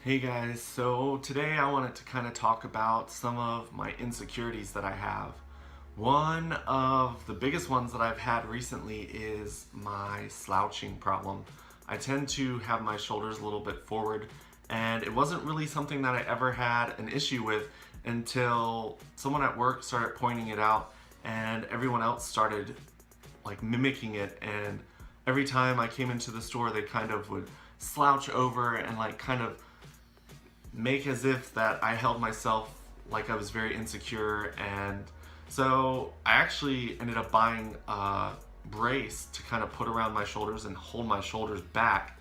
Hey guys, so today I wanted to kind of talk about some of my insecurities that I have. One of the biggest ones that I've had recently is my slouching problem. I tend to have my shoulders a little bit forward, and it wasn't really something that I ever had an issue with until someone at work started pointing it out and everyone else started like mimicking it, and every time I came into the store they kind of would slouch over and like kind of make as if that I held myself like I was very insecure. And so I actually ended up buying a brace to kind of put around my shoulders and hold my shoulders back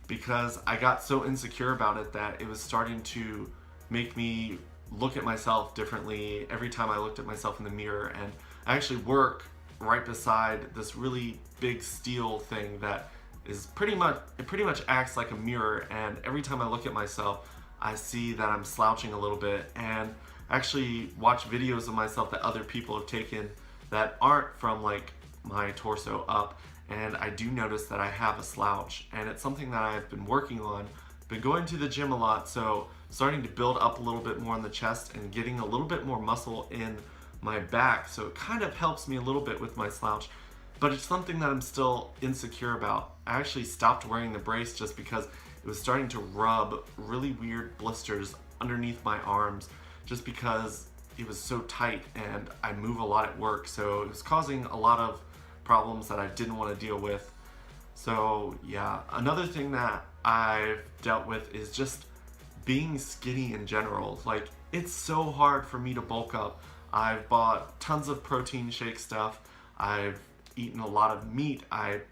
because I got so insecure about it that it was starting to make me look at myself differently every time I looked at myself in the mirror. And I actually work right beside this really big steel thing that is pretty much acts like a mirror, and every time I look at myself I see that I'm slouching a little bit, and actually watch videos of myself that other people have taken that aren't from like my torso up, and I do notice that I have a slouch, and it's something that I've been working on. Been going to the gym a lot, so starting to build up a little bit more in the chest and getting a little bit more muscle in my back, so it kind of helps me a little bit with my slouch, but it's something that I'm still insecure about. I actually stopped wearing the brace just because it was starting to rub really weird blisters underneath my arms just because it was so tight and I move a lot at work, so it was causing a lot of problems that I didn't want to deal with. So yeah, another thing that I've dealt with is just being skinny in general. Like, it's so hard for me to bulk up. I've bought tons of protein shake stuff. I've eaten a lot of meat. I've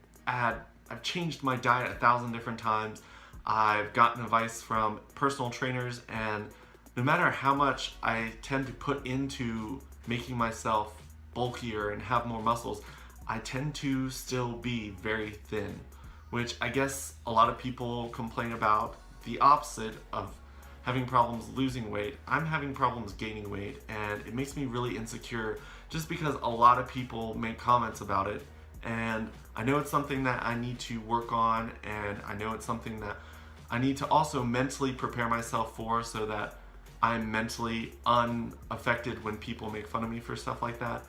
changed my diet 1,000 different times. I've gotten advice from personal trainers, and no matter how much I tend to put into making myself bulkier and have more muscles, I tend to still be very thin, which I guess a lot of people complain about the opposite of having problems losing weight. I'm having problems gaining weight, and it makes me really insecure just because a lot of people make comments about it. And I know it's something that I need to work on, and I know it's something that I need to also mentally prepare myself for, so that I'm mentally unaffected when people make fun of me for stuff like that.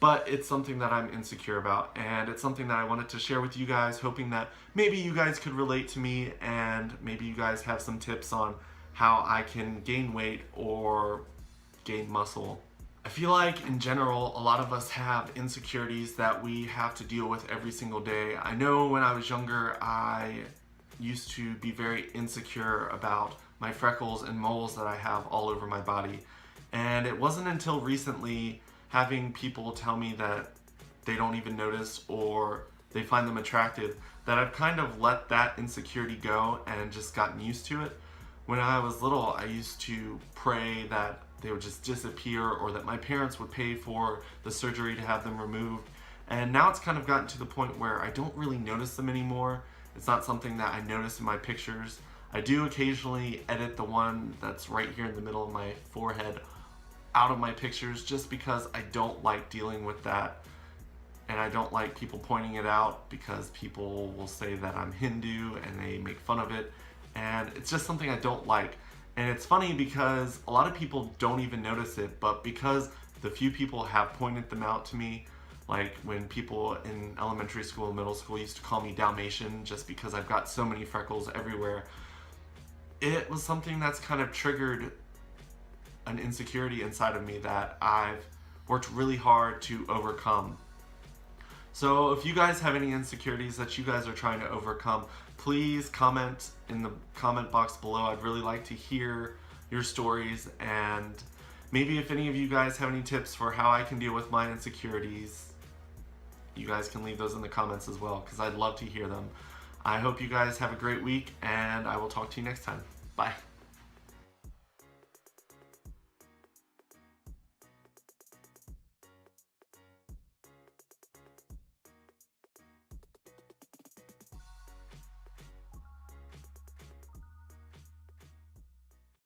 But it's something that I'm insecure about, and it's something that I wanted to share with you guys, hoping that maybe you guys could relate to me, and maybe you guys have some tips on how I can gain weight or gain muscle. I feel like in general, a lot of us have insecurities that we have to deal with every single day. I know when I was younger, I used to be very insecure about my freckles and moles that I have all over my body. And it wasn't until recently, having people tell me that they don't even notice or they find them attractive, that I've kind of let that insecurity go and just gotten used to it. When I was little, I used to pray that they would just disappear, or that my parents would pay for the surgery to have them removed. And now it's kind of gotten to the point where I don't really notice them anymore. It's not something that I notice in my pictures. I do occasionally edit the one that's right here in the middle of my forehead out of my pictures, just because I don't like dealing with that, and I don't like people pointing it out because people will say that I'm Hindu and they make fun of it, and it's just something I don't like. And it's funny because a lot of people don't even notice it, but because the few people have pointed them out to me, like when people in elementary school and middle school used to call me Dalmatian just because I've got so many freckles everywhere, it was something that's kind of triggered an insecurity inside of me that I've worked really hard to overcome. So if you guys have any insecurities that you guys are trying to overcome, please comment in the comment box below. I'd really like to hear your stories, and maybe if any of you guys have any tips for how I can deal with my insecurities, you guys can leave those in the comments as well, because I'd love to hear them. I hope you guys have a great week, and I will talk to you next time. Bye.